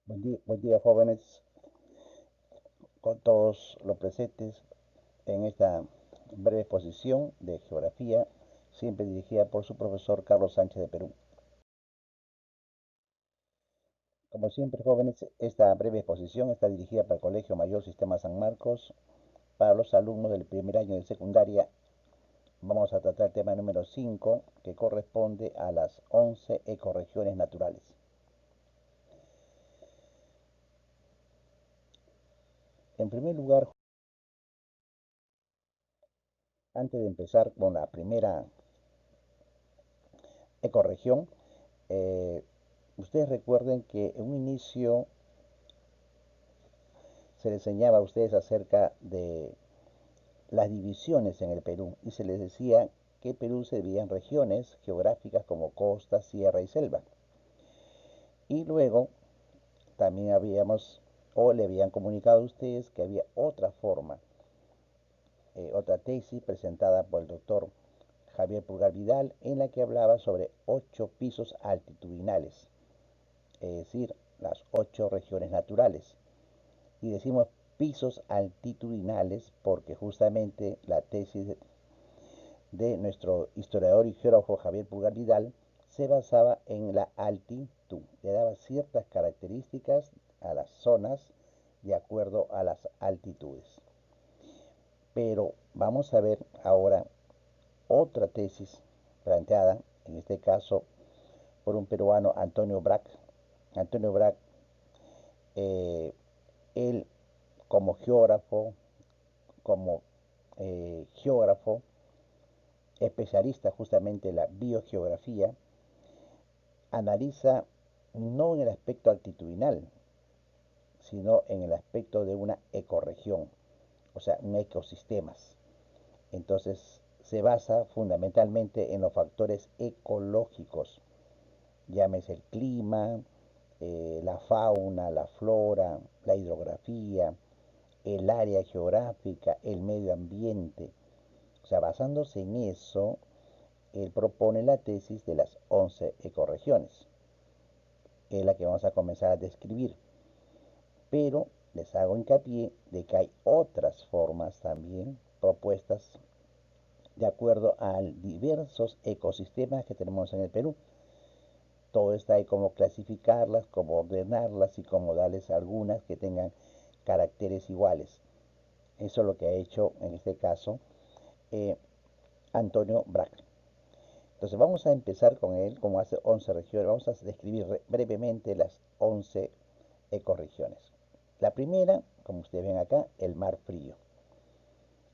Buen día, jóvenes, con todos los presentes en esta breve exposición de geografía, siempre dirigida por su profesor Carlos Sánchez de Perú. Como siempre, jóvenes, esta breve exposición está dirigida para el Colegio Mayor Sistema San Marcos, para los alumnos del primer año de secundaria. Vamos a tratar el tema número 5, que corresponde a las 11 ecorregiones naturales. En primer lugar, antes de empezar con la primera ecorregión, ustedes recuerden que en un inicio se les enseñaba a ustedes acerca de las divisiones en el Perú y se les decía que Perú se dividía en regiones geográficas como costa, sierra y selva. Y luego también habíamos o le habían comunicado a ustedes que había otra forma, otra tesis presentada por el doctor Javier Pulgar Vidal en la que hablaba sobre 8 pisos altitudinales, es decir, las 8 regiones naturales. Y decimos pisos altitudinales porque justamente la tesis de nuestro historiador y geógrafo Javier Pulgar Vidal se basaba en la altitud, le daba ciertas características a las zonas de acuerdo a las altitudes. Pero vamos a ver ahora otra tesis planteada, en este caso por un peruano, Antonio Brac. Antonio Brac, él como geógrafo, especialista justamente en la biogeografía, analiza no en el aspecto altitudinal, sino en el aspecto de una ecorregión, o sea, un ecosistemas. Entonces, se basa fundamentalmente en los factores ecológicos, llámese el clima, la fauna, la flora, la hidrografía, el área geográfica, el medio ambiente. O sea, basándose en eso, él propone la tesis de las 11 ecorregiones, es la que vamos a comenzar a describir. Pero les hago hincapié de que hay otras formas también propuestas de acuerdo a diversos ecosistemas que tenemos en el Perú. Todo está ahí cómo clasificarlas, cómo ordenarlas y cómo darles algunas que tengan caracteres iguales. Eso es lo que ha hecho en este caso Antonio Brac. Entonces vamos a empezar con él, como hace 11 regiones, vamos a describir brevemente las 11 ecorregiones. La primera, como ustedes ven acá, el Mar Frío.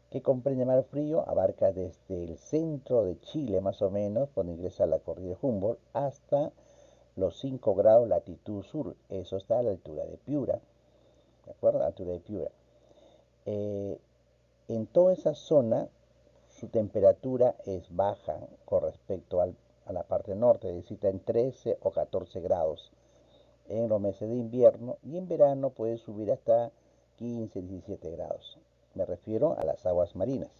¿Qué comprende Mar Frío? Abarca desde el centro de Chile, más o menos, donde ingresa la cordillera de Humboldt, hasta los 5 grados latitud sur. Eso está a la altura de Piura, ¿de acuerdo? A la altura de Piura. En toda esa zona, su temperatura es baja con respecto a la parte norte, es decir, está en 13 o 14 grados en los meses de invierno y en verano puede subir hasta 15, 17 grados. Me refiero a las aguas marinas.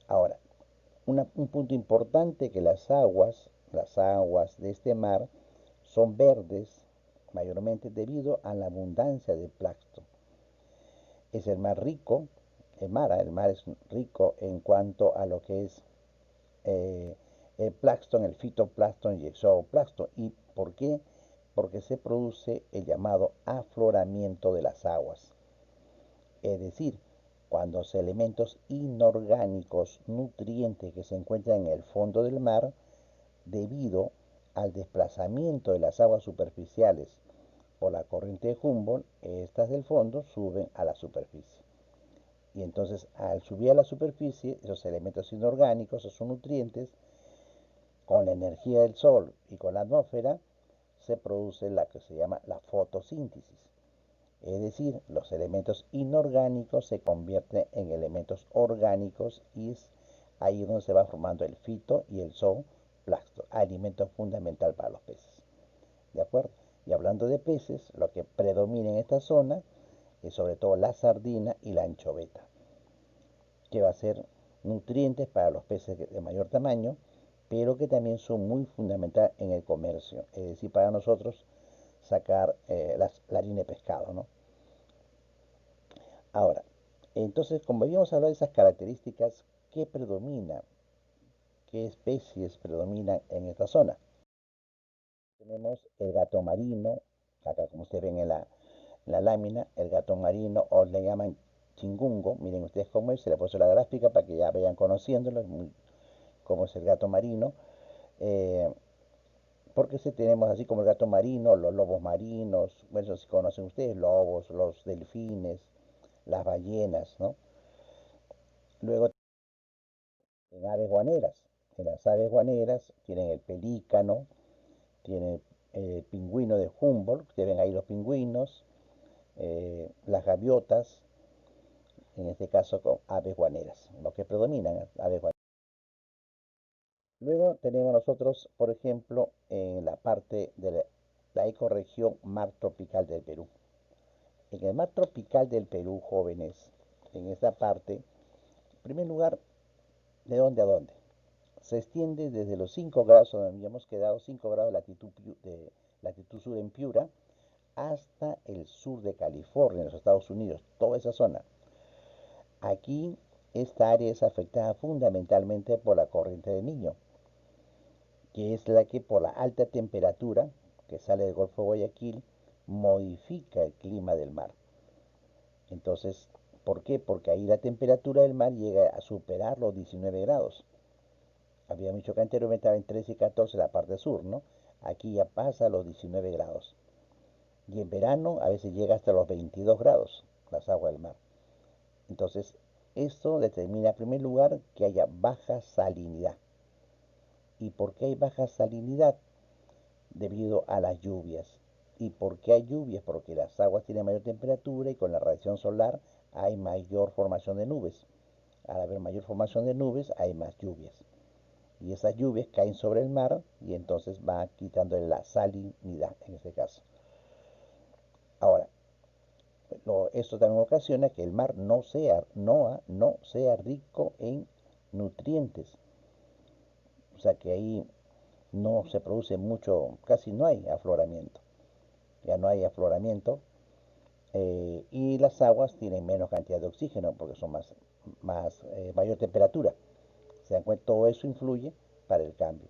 Ahora, un punto importante que las aguas de este mar son verdes mayormente debido a la abundancia de plancton. Es el mar rico, el mar es rico en cuanto a lo que es el plancton, el fitoplancton y el zooplancton. ¿Y por qué? Porque se produce el llamado afloramiento de las aguas. Es decir, cuando los elementos inorgánicos, nutrientes que se encuentran en el fondo del mar, debido al desplazamiento de las aguas superficiales por la corriente de Humboldt, estas del fondo suben a la superficie. Y entonces, al subir a la superficie, esos elementos inorgánicos, esos nutrientes, con la energía del sol y con la atmósfera, se produce la que se llama la fotosíntesis. Es decir, los elementos inorgánicos se convierten en elementos orgánicos y es ahí donde se va formando el fito y el zooplancton, alimento fundamental para los peces. ¿De acuerdo? Y hablando de peces, lo que predomina en esta zona es sobre todo la sardina y la anchoveta, que va a ser nutrientes para los peces de mayor tamaño, pero que también son muy fundamentales en el comercio. Es decir, para nosotros sacar la harina de pescado, ¿no? Ahora, entonces, como habíamos hablado de esas características, ¿qué predomina? ¿Qué especies predominan en esta zona? Tenemos el gato marino, acá como ustedes ven en la lámina, el gato marino o le llaman chingungo. Miren ustedes cómo es, se le puso la gráfica para que ya vayan conociéndolo, cómo es el gato marino. Eh, porque si tenemos así como el gato marino, los lobos marinos, bueno, si conocen ustedes, lobos, los delfines, las ballenas, ¿no? Luego en aves guaneras, en las aves guaneras tienen el pelícano, tienen el pingüino de Humboldt, ustedes ven ahí los pingüinos, las gaviotas, en este caso con aves guaneras, lo que predominan, aves guaneras. Luego tenemos nosotros, por ejemplo, en la parte de la ecorregión mar tropical del Perú. En el mar tropical del Perú, jóvenes, en esta parte, en primer lugar, ¿de dónde a dónde? Se extiende desde los 5 grados donde habíamos quedado, 5 grados de latitud sur en Piura, hasta el sur de California, en los Estados Unidos, toda esa zona. Aquí esta área es afectada fundamentalmente por la corriente de Niño, que es la que por la alta temperatura que sale del Golfo de Guayaquil modifica el clima del mar. Entonces, ¿por qué? Porque ahí la temperatura del mar llega a superar los 19 grados. Había dicho que anteriormente estaba en 13 y 14 la parte sur, ¿no? Aquí ya pasa los 19 grados. Y en verano a veces llega hasta los 22 grados las aguas del mar. Entonces, esto determina en primer lugar que haya baja salinidad. ¿Y por qué hay baja salinidad? Debido a las lluvias. ¿Y por qué hay lluvias? Porque las aguas tienen mayor temperatura y con la radiación solar hay mayor formación de nubes. Al haber mayor formación de nubes hay más lluvias. Y esas lluvias caen sobre el mar y entonces va quitándole la salinidad en este caso. Ahora, esto también ocasiona que el mar no sea rico en nutrientes. O sea que ahí no se produce mucho, casi no hay afloramiento. Ya no hay afloramiento y las aguas tienen menos cantidad de oxígeno porque son mayor temperatura. ¿Se dan cuenta? Todo eso influye para el cambio.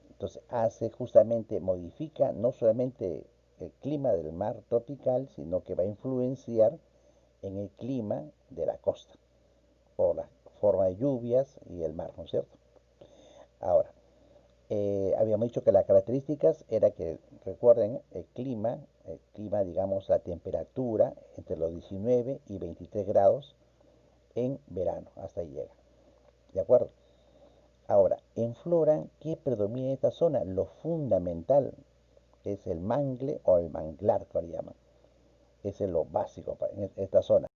Entonces hace justamente, modifica no solamente el clima del mar tropical, sino que va a influenciar en el clima de la costa, por la forma de lluvias y el mar, ¿no es cierto? Ahora, habíamos dicho que las características era que, recuerden, el clima, digamos, la temperatura entre los 19 y 23 grados en verano, hasta ahí llega, ¿de acuerdo? Ahora, en flora, ¿qué predomina en esta zona? Lo fundamental es el mangle o el manglar, que le llaman. Ese es lo básico en esta zona.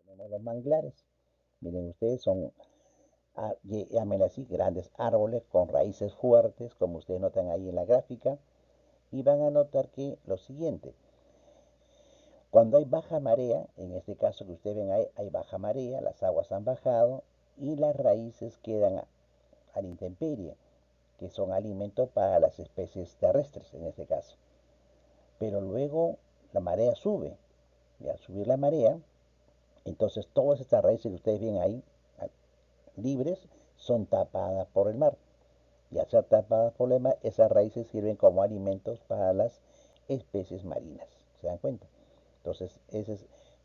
Tenemos los manglares. Miren ustedes, son, llamen así, grandes árboles con raíces fuertes, como ustedes notan ahí en la gráfica. Y van a notar que lo siguiente, cuando hay baja marea, en este caso que ustedes ven ahí, hay baja marea, las aguas han bajado y las raíces quedan a la intemperie, que son alimentos para las especies terrestres en este caso. Pero luego la marea sube, y al subir la marea, entonces todas estas raíces que ustedes ven ahí, libres, son tapadas por el mar. Y al ser tapadas por el mar, esas raíces sirven como alimentos para las especies marinas. ¿Se dan cuenta? Entonces,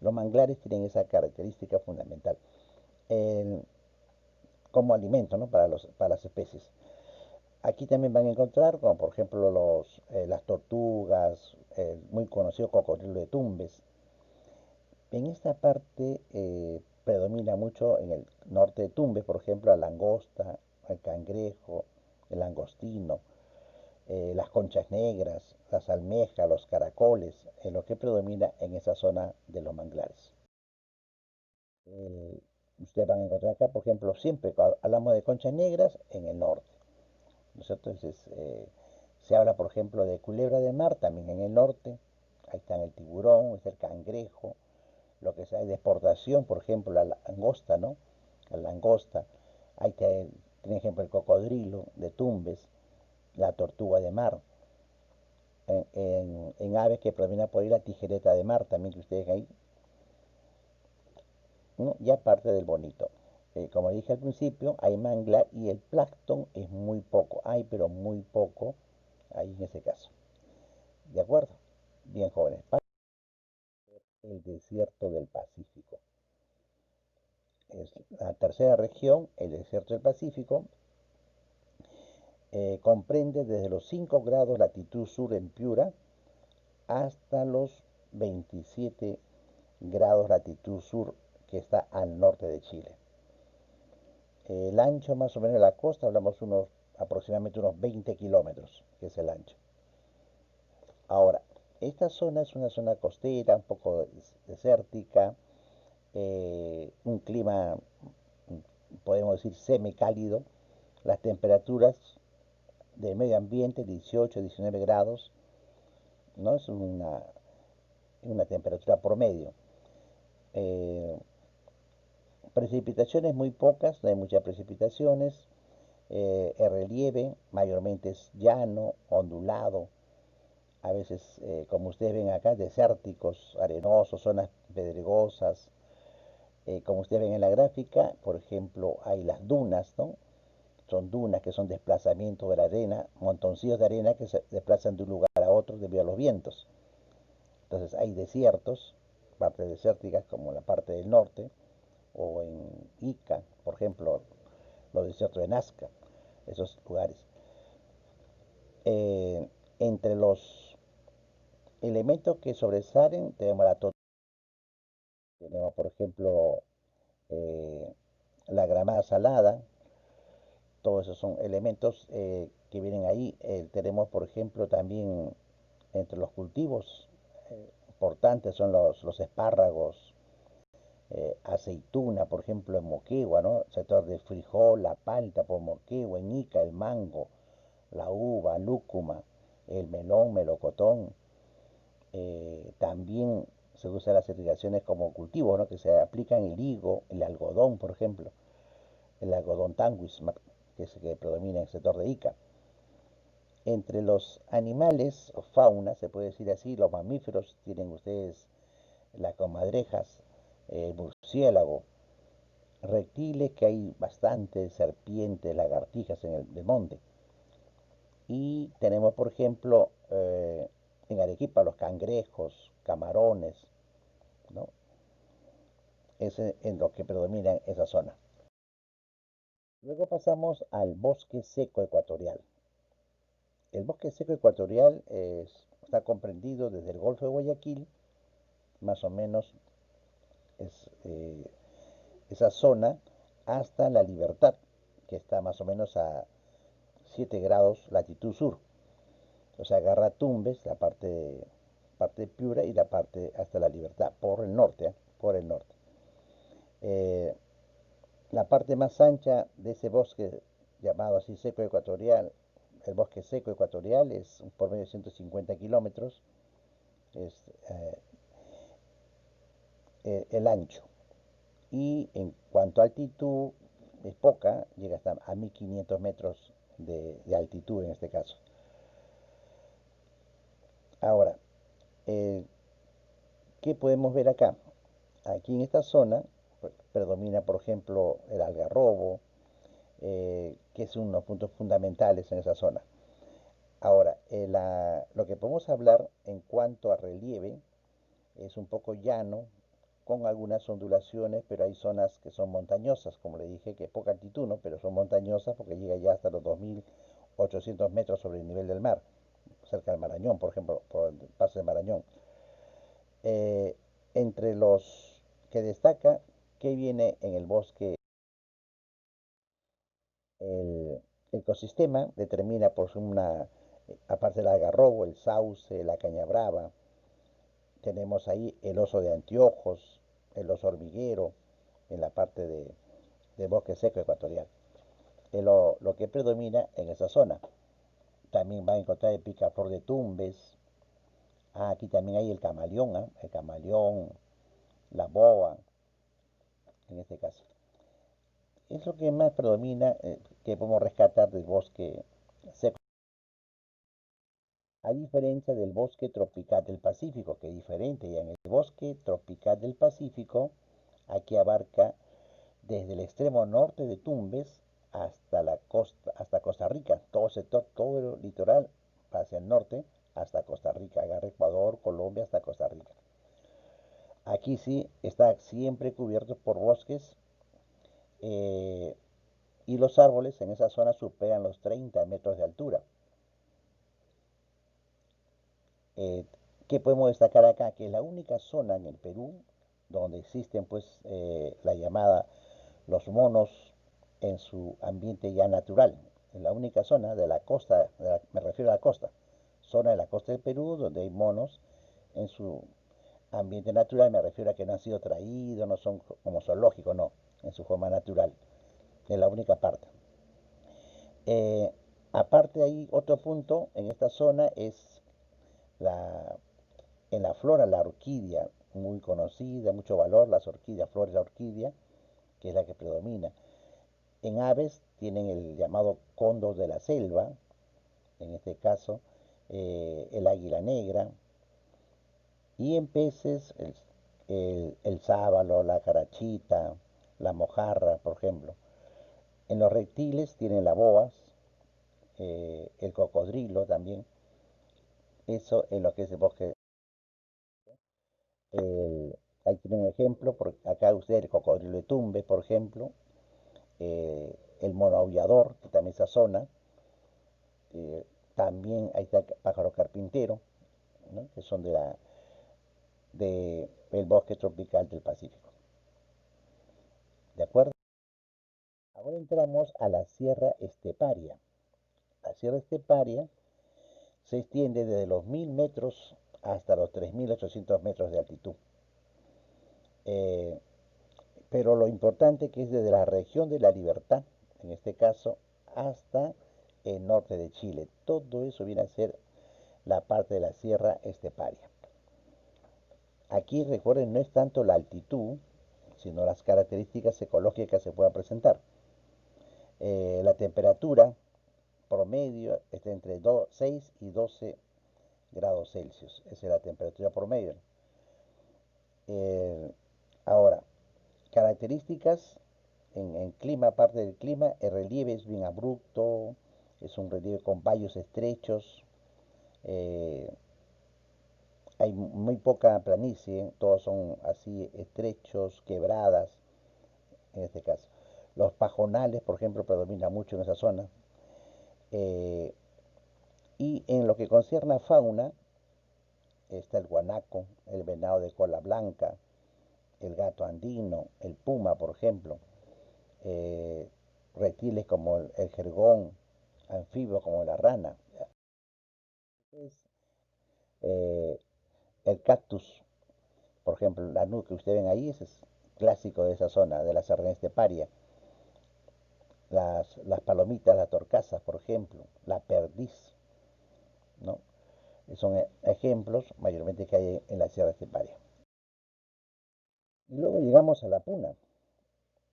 los manglares tienen esa característica fundamental como alimento, ¿no? para las especies. Aquí también van a encontrar, como por ejemplo las tortugas, el muy conocido cocodrilo de Tumbes. En esta parte predomina mucho en el norte de Tumbes, por ejemplo, la langosta, el cangrejo, el langostino, las conchas negras, las almejas, los caracoles, lo que predomina en esa zona de los manglares. Eh, Ustedes van a encontrar acá, por ejemplo, siempre cuando hablamos de conchas negras en el norte, ¿no es cierto? Entonces, se habla, por ejemplo, de culebra de mar también en el norte, ahí está el tiburón, está el cangrejo, lo que sea de exportación, por ejemplo, la langosta, ¿no? La langosta, ahí tiene, por ejemplo, el cocodrilo de Tumbes, la tortuga de mar. en aves que predomina por ahí la tijereta de mar, también que ustedes ahí, ¿no? Y aparte del bonito. Como dije al principio, hay manglar y el plancton es muy poco, hay pero muy poco ahí en ese caso. ¿De acuerdo? Bien, jóvenes. El desierto del Pacífico. Es la tercera región, el desierto del Pacífico, comprende desde los 5 grados latitud sur en Piura hasta los 27 grados latitud sur que está al norte de Chile. El ancho más o menos de la costa, hablamos aproximadamente unos 20 kilómetros, que es el ancho. Ahora, esta zona es una zona costera, un poco desértica, un clima, podemos decir, semicálido. Las temperaturas del medio ambiente, 18, 19 grados, ¿no? Es una temperatura promedio. Eh, Precipitaciones muy pocas, no hay muchas precipitaciones. El relieve mayormente es llano, ondulado, a veces, como ustedes ven acá, desérticos, arenosos, zonas pedregosas. Como ustedes ven en la gráfica, por ejemplo, hay las dunas, ¿no? Son dunas que son desplazamientos de la arena, montoncillos de arena que se desplazan de un lugar a otro debido a los vientos. Entonces hay desiertos, partes desérticas como la parte del norte, o en Ica, por ejemplo, los desiertos de Nazca, esos lugares. Entre los elementos que sobresalen tenemos tenemos por ejemplo eh, la gramada salada, todos esos son elementos que vienen ahí. Tenemos por ejemplo también entre los cultivos importantes son los espárragos, aceituna, por ejemplo, en Moquegua, ¿no? El sector de frijol, la palta por Moquegua, en Ica, el mango, la uva, lúcuma, el melón, melocotón. También se usan las irrigaciones como cultivos, ¿no? Que se aplican el higo, el algodón, por ejemplo, el algodón tanguis, que es el que predomina en el sector de Ica. Entre los animales o fauna, se puede decir así, los mamíferos, tienen ustedes las comadrejas, el murciélago, reptiles que hay bastantes, serpientes, lagartijas en el monte. Y tenemos, por ejemplo, en Arequipa los cangrejos, camarones, ¿no? Es en lo que predomina en esa zona. Luego pasamos al bosque seco ecuatorial. El bosque seco ecuatorial está comprendido desde el Golfo de Guayaquil, más o menos es esa zona, hasta La Libertad, que está más o menos a 7 grados latitud sur. O sea, agarra Tumbes, parte de Piura y la parte hasta La Libertad, por el norte, ¿eh? Por el norte. Eh, la parte más ancha de ese bosque, llamado así seco ecuatorial, el bosque seco ecuatorial, es por medio de 150 kilómetros, es el ancho. Y en cuanto a altitud, es poca, llega hasta a 1500 metros de altitud en este caso. Ahora, eh, ¿qué podemos ver acá? Aquí en esta zona predomina, por ejemplo, el algarrobo, que es uno de los puntos fundamentales en esa zona. Ahora, lo que podemos hablar en cuanto a relieve es un poco llano, con algunas ondulaciones, pero hay zonas que son montañosas, como le dije, que poca altitud, ¿no? Pero son montañosas porque llega ya hasta los 2800 metros sobre el nivel del mar, cerca del Marañón, por ejemplo, por el paso de Marañón. Eh, Entre los que destaca, que viene en el bosque, el ecosistema determina por aparte del algarrobo, el sauce, la caña brava, tenemos ahí el oso de anteojos, el oso hormiguero, en la parte de bosque seco ecuatorial. Es lo que predomina en esa zona. También va a encontrar el picaflor de Tumbes. Aquí también hay el camaleón, ¿eh? El camaleón, la boa, en este caso. Es lo que más predomina, que podemos rescatar del bosque seco. a diferencia del bosque tropical del Pacífico, que es diferente. Ya en el bosque tropical del Pacífico, aquí abarca desde el extremo norte de Tumbes hasta la costa, hasta Costa Rica, todo sector, todo el litoral hacia el norte hasta Costa Rica, agarra Ecuador, Colombia hasta Costa Rica. Aquí sí está siempre cubierto por bosques, eh, y los árboles en esa zona superan los 30 metros de altura. Eh, ¿Qué podemos destacar acá? Que es la única zona en el Perú donde existen pues la llamada los monos en su ambiente ya natural. Es la única zona de la costa, me refiero a la costa, zona de la costa del Perú donde hay monos en su ambiente natural. Me refiero a que no han sido traídos, no son como zoológicos, no, en su forma natural. Es la única parte. Eh, Aparte hay otro punto en esta zona es la, en la flora, la orquídea, muy conocida, mucho valor, las orquídeas, flores de la orquídea, que es la que predomina. En aves tienen el llamado cóndor de la selva, en este caso el águila negra, y en peces el sábalo, la carachita, la mojarra, por ejemplo. En los reptiles tienen la boas, el cocodrilo también. Eso es lo que es el bosque. Ahí tiene un ejemplo, por acá usted el cocodrilo de Tumbe, por ejemplo, el mono aullador, que también esa zona, también ahí está el pájaro carpintero, ¿no? Que son de el bosque tropical del Pacífico. ¿De acuerdo? Ahora entramos a la sierra esteparia. La sierra esteparia se extiende desde los 1000 metros hasta los 3800 metros de altitud. Eh, pero lo importante que es desde la región de la Libertad, en este caso, hasta el norte de Chile. Todo eso viene a ser la parte de la sierra esteparia. Aquí recuerden, no es tanto la altitud, sino las características ecológicas que se puedan presentar. La temperatura promedio está entre 6 y 12 grados Celsius. Esa es la temperatura promedio. Eh, Ahora, características en clima, aparte del clima, el relieve es bien abrupto, es un relieve con valles estrechos, eh, hay muy poca planicie, todos son así estrechos, quebradas, en este caso. Los pajonales, por ejemplo, predominan mucho en esa zona. Eh, y en lo que concierne a fauna, está el guanaco, el venado de cola blanca, el gato andino, el puma, por ejemplo, eh, reptiles como el jergón, anfibios como la rana. Es, eh, el cactus, por ejemplo, la nuca que ustedes ven ahí, ese es clásico de esa zona, de la serranía esteparia. Las palomitas, las torcasas, por ejemplo, la perdiz, ¿no? Son ejemplos mayormente que hay en la sierra esteparia. Y luego llegamos a la puna.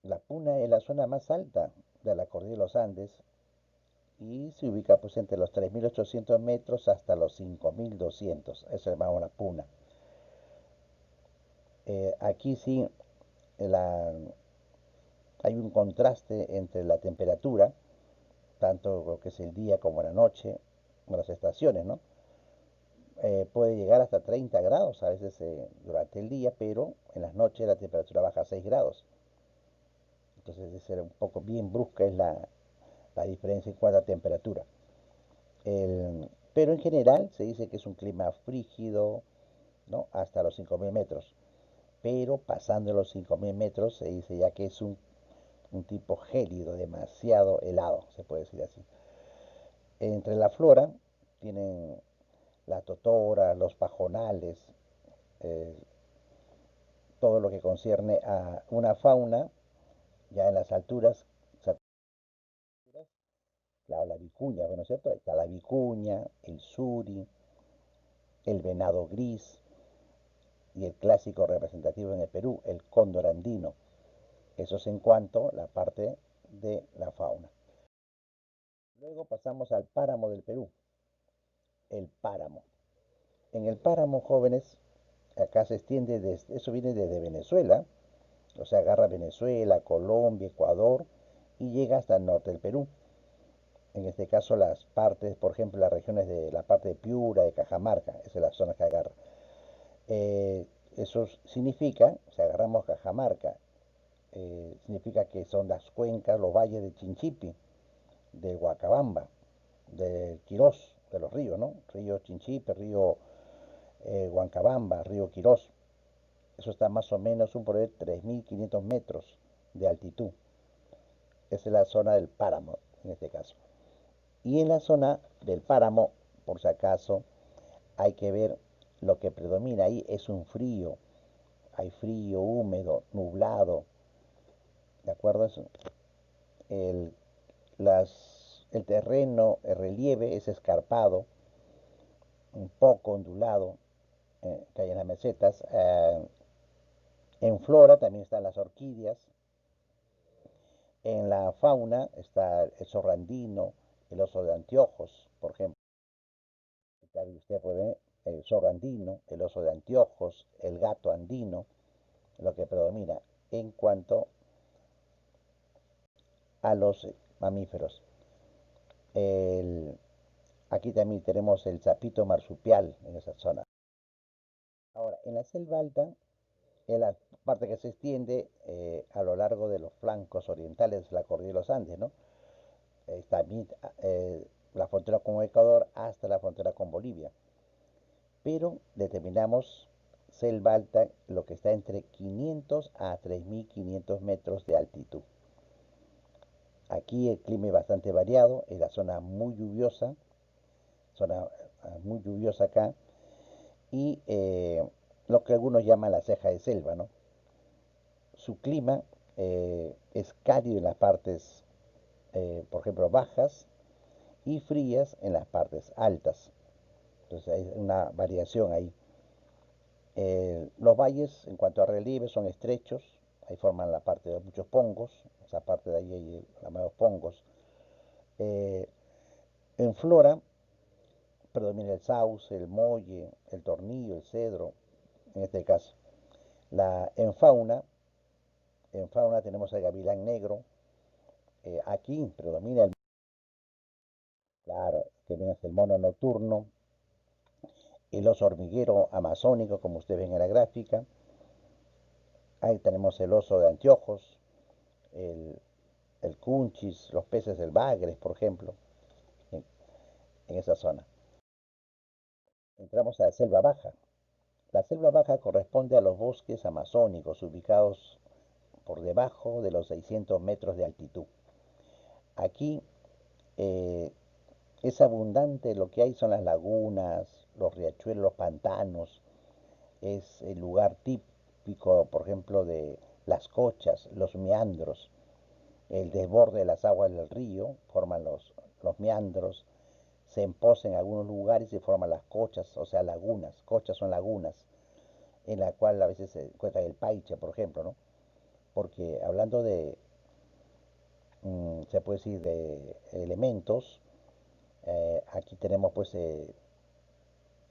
La puna es la zona más alta de la cordillera de los Andes y se ubica pues entre los 3800 metros hasta los 5200. Eso es llamamos la puna. Aquí sí la, hay un contraste entre la temperatura, tanto lo que es el día como la noche, como las estaciones, ¿no? Puede llegar hasta 30 grados a veces durante el día, pero en las noches la temperatura baja a 6 grados. Entonces es un poco bien brusca es la diferencia en cuanto a temperatura. Pero en general se dice que es un clima frígido, ¿no? Hasta los 5000 metros. Pero pasando los 5000 metros se dice ya que es un tipo gélido, demasiado helado, se puede decir así. Entre la flora tienen la totora, los pajonales, eh, todo lo que concierne a una fauna, ya en las alturas, claro, la vicuña, bueno, ¿cierto? Está la vicuña, el suri, el venado gris y el clásico representativo en el Perú, el cóndor andino. Eso es en cuanto a la parte de la fauna. Luego pasamos al páramo del Perú. el páramo. En el páramo, jóvenes, acá se extiende, eso viene desde Venezuela, o sea, agarra Venezuela, Colombia, Ecuador y llega hasta el norte del Perú. En este caso, las partes, por ejemplo, las regiones de la parte de Piura, de Cajamarca, esa es la zona que agarra. Eso significa, si agarramos Cajamarca, significa que son las cuencas, los valles de Chinchipi, de Huacabamba, de Quirós, de los ríos, ¿no? Río Chinchipe, río Huancabamba, río Quirós. Eso está más o menos un por ahí 3.500 metros de altitud. Esa es la zona del páramo, en este caso. Y en la zona del páramo, por si acaso, hay que ver lo que predomina ahí es un frío. Hay frío, húmedo, nublado. ¿De acuerdo? El, el terreno, el relieve es escarpado, un poco ondulado, que hay en las mesetas. En flora también están las orquídeas. En la fauna está el zorro andino, el oso de anteojos, por ejemplo. Usted puede ver el zorro andino, el oso de anteojos, el gato andino, lo que predomina en cuanto a los mamíferos. El, aquí también tenemos el sapito marsupial en esa zona. Ahora, en la selva alta, en la parte que se extiende a lo largo de los flancos orientales de la cordillera de los Andes, ¿no? Está la frontera con Ecuador hasta la frontera con Bolivia. Pero determinamos selva alta, lo que está entre 500 a 3.500 metros de altitud. Aquí el clima es bastante variado, es la zona muy lluviosa acá, y lo que algunos llaman la ceja de selva, ¿no? Su clima es cálido en las partes, por ejemplo, bajas y frías en las partes altas. Entonces hay una variación ahí. Los valles, en cuanto a relieve, son estrechos. Ahí forman la parte de muchos pongos. Esa parte de ahí hay llamados pongos. Eh, en flora predomina el sauce, el molle, el tornillo, el cedro, en este caso. En fauna tenemos el gavilán negro. Aquí predomina claro, tenemos el mono nocturno, el oso hormiguero amazónico, como ustedes ven en la gráfica. Ahí tenemos el oso de anteojos, el, el cunchis, los peces del bagres, por ejemplo, en, en esa zona. Entramos a la selva baja. La selva baja corresponde a los bosques amazónicos ubicados por debajo de los 600 metros de altitud. Aquí eh, es abundante, lo que hay son las lagunas, los riachuelos, los pantanos. Es el lugar típico, por ejemplo, de las cochas, los meandros. El desborde de las aguas del río forman los meandros, se empoza en algunos lugares y forman las cochas, o sea, lagunas. Cochas son lagunas, en la cual a veces se encuentra el paiche, por ejemplo, ¿no? Porque hablando de, se puede decir, de elementos, aquí tenemos pues,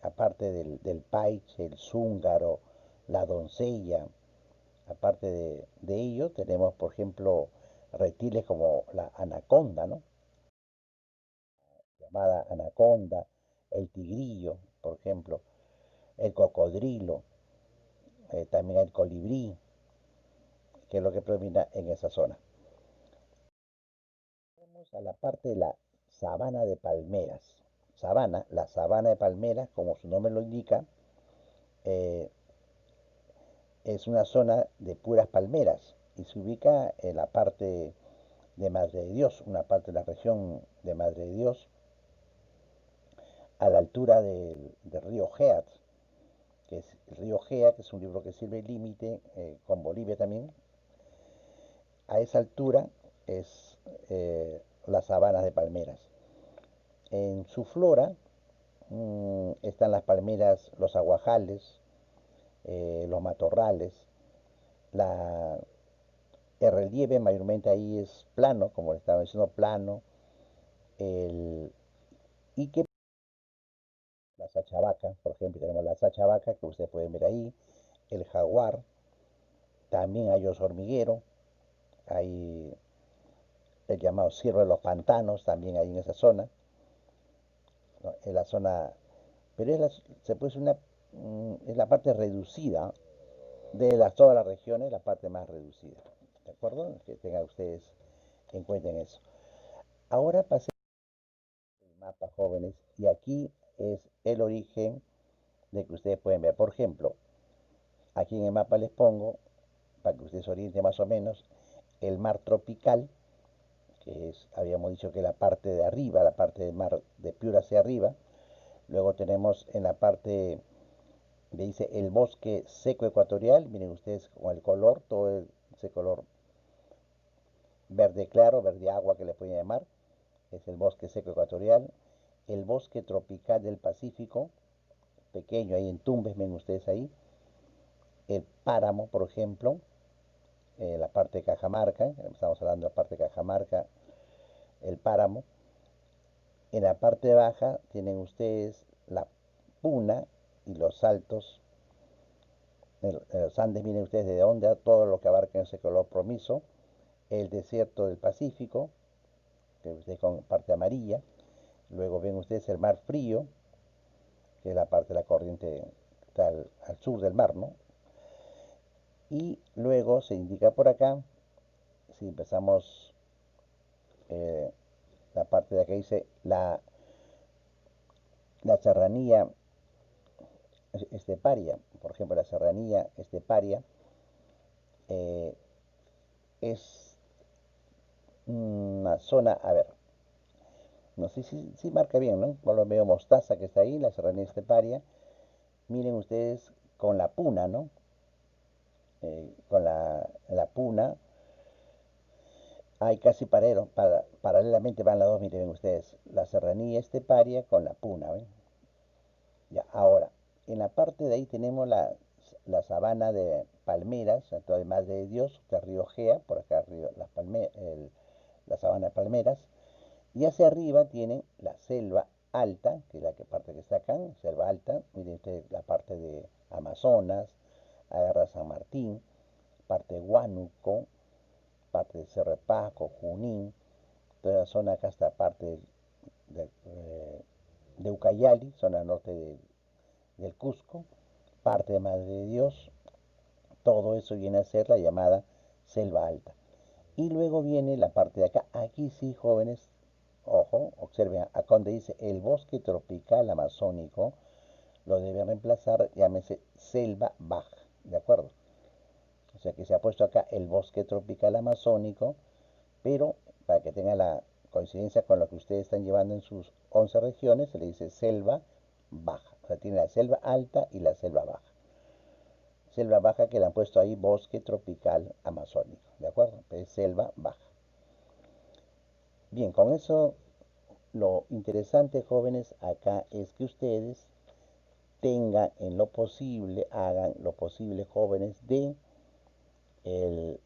aparte del paiche, el zúngaro, la doncella, aparte de ello, tenemos, por ejemplo, reptiles como la anaconda, ¿no? Llamada anaconda, el tigrillo, por ejemplo, el cocodrilo, también el colibrí, que es lo que predomina en esa zona. Vamos a la parte de la sabana de palmeras. La sabana de palmeras, como su nombre lo indica, eh, es una zona de puras palmeras y se ubica en la parte de Madre de Dios, una parte de la región de Madre de Dios, a la altura del río Geat, que es el río Gea, que es un libro que sirve límite con Bolivia también. A esa altura es las sabanas de palmeras. En su flora están las palmeras, los aguajales, los matorrales. La, el relieve mayormente ahí es plano, como le estaba diciendo, plano. El, y que la Sachavacca, por ejemplo, tenemos la Sachavacca que ustedes pueden ver ahí, el jaguar, también hay oso hormiguero, hay el llamado ciervo de los pantanos, también hay en esa zona, ¿no? En la zona, pero se puede decir es la parte reducida de todas las regiones, la parte más reducida, ¿de acuerdo? Que tengan ustedes en cuenta en eso. Ahora pasemos al mapa, jóvenes, y aquí es el origen de que ustedes pueden ver. Por ejemplo, aquí en el mapa les pongo, para que ustedes se orienten más o menos, el mar tropical, que es, habíamos dicho que la parte de arriba, la parte del mar de Piura hacia arriba. Luego tenemos en la parte, le dice el bosque seco ecuatorial, miren ustedes con el color, todo ese color verde claro, verde agua que le pueden llamar, es el bosque seco ecuatorial. El bosque tropical del Pacífico, pequeño ahí en Tumbes, ven ustedes ahí. El páramo, por ejemplo, la parte de Cajamarca, estamos hablando de la parte de Cajamarca, el páramo. En la parte baja tienen ustedes la Puna y los Altos, los Andes, miren ustedes de dónde, todo lo que abarca ese color promiso, el desierto del Pacífico, que ustedes con parte amarilla, luego ven ustedes el mar frío, que es la parte de la corriente que está al sur del mar, ¿no? Y luego se indica por acá, si empezamos eh, la parte de acá dice la serranía esteparia, por ejemplo, la serranía esteparia eh, es una zona, a ver, no sé si marca bien, ¿no? Por lo medio mostaza que está ahí, la serranía esteparia. Miren ustedes con la puna, ¿no? Con la puna hay casi paralelamente van las dos, miren ustedes, la serranía esteparia con la puna, ¿ven? Ya, ahora, en la parte de ahí tenemos la sabana de palmeras, entonces más de Dios, que es Río Gea, por acá arriba la sabana de palmeras, y hacia arriba tienen la selva alta, que es la parte que está acá, selva alta, miren ustedes la parte de Amazonas, agarra San Martín, parte de Huánuco, parte de Cerro de Pasco, Junín, toda la zona acá está parte de Ucayali, zona norte del Cusco, parte de Madre de Dios, todo eso viene a ser la llamada selva alta. Y luego viene la parte de acá, aquí sí, jóvenes, ojo, observen, acá donde dice el bosque tropical amazónico, lo deben reemplazar, llámese selva baja, ¿de acuerdo? O sea que se ha puesto acá el bosque tropical amazónico, pero para que tenga la coincidencia con lo que ustedes están llevando en sus 11 regiones, se le dice selva baja. O sea, tiene la selva alta y la selva baja. Selva baja que le han puesto ahí bosque tropical amazónico, ¿de acuerdo? Es selva baja. Bien, con eso lo interesante, jóvenes, acá es que ustedes tengan en lo posible, hagan lo posible, jóvenes, el,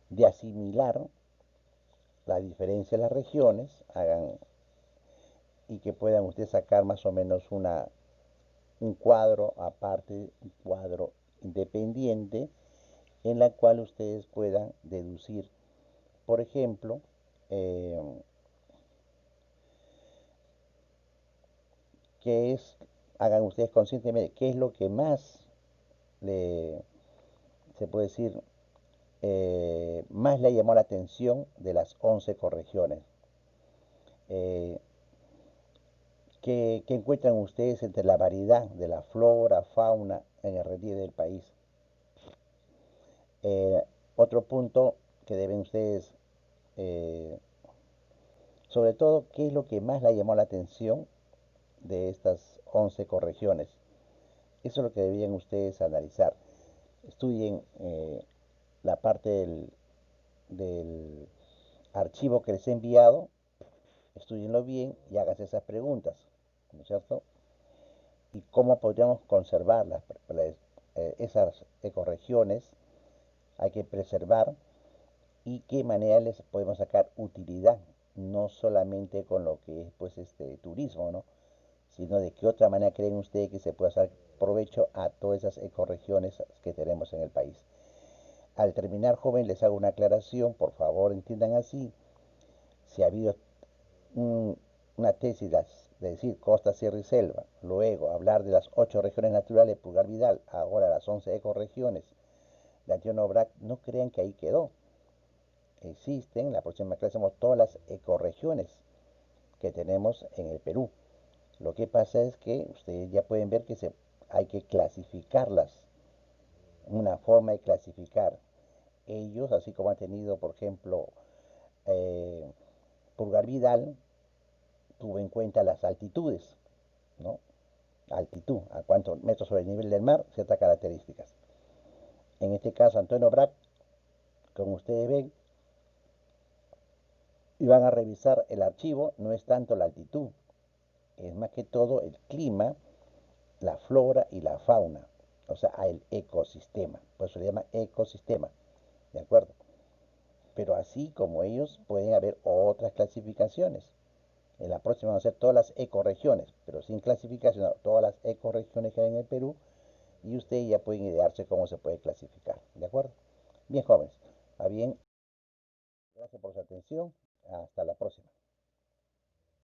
de asimilar la diferencia de las regiones, hagan y que puedan ustedes sacar más o menos un cuadro aparte, un cuadro independiente, en la cual ustedes puedan deducir, por ejemplo, eh, qué es, hagan ustedes conscientemente, qué es lo que más le, se puede decir, más le llamó la atención de las 11 corregiones. Eh, ¿qué encuentran ustedes entre la variedad de la flora, fauna en el relieve del país? Eh, Otro punto que deben ustedes, eh, sobre todo, ¿qué es lo que más le llamó la atención de estas 11 corregiones? Eso es lo que debían ustedes analizar. Estudien la parte del archivo que les he enviado, estudienlo bien y háganse esas preguntas, ¿no es cierto? Y cómo podríamos conservar esas ecorregiones, hay que preservar y qué manera les podemos sacar utilidad, no solamente con lo que es pues turismo turismo, ¿no? Sino de qué otra manera creen ustedes que se puede hacer provecho a todas esas ecorregiones que tenemos en el país. Al terminar, joven, les hago una aclaración, por favor, entiendan así. Si ha habido un- una tesis de decir costa, sierra y selva, luego hablar de las 8 regiones naturales, Pulgar Vidal, ahora las 11 ecorregiones de Antonio Brac, no crean que ahí quedó. Existen, en la próxima clase vemos todas las ecorregiones que tenemos en el Perú. Lo que pasa es que ustedes ya pueden ver que hay que clasificarlas, una forma de clasificar. Ellos, así como han tenido, por ejemplo, eh, Pulgar Vidal, tuvo en cuenta las altitudes, ¿no? Altitud, a cuántos metros sobre el nivel del mar, ciertas características. En este caso, Antonio Brac, como ustedes ven, y van a revisar el archivo, no es tanto la altitud, es más que todo el clima, la flora y la fauna, o sea, el ecosistema, por eso se llama ecosistema, ¿de acuerdo? Pero así como ellos, pueden haber otras clasificaciones. En la próxima van a ser todas las ecorregiones, pero sin clasificación, todas las ecorregiones que hay en el Perú, y ustedes ya pueden idearse cómo se puede clasificar, ¿de acuerdo? Bien, jóvenes, bien, gracias por su atención, hasta la próxima.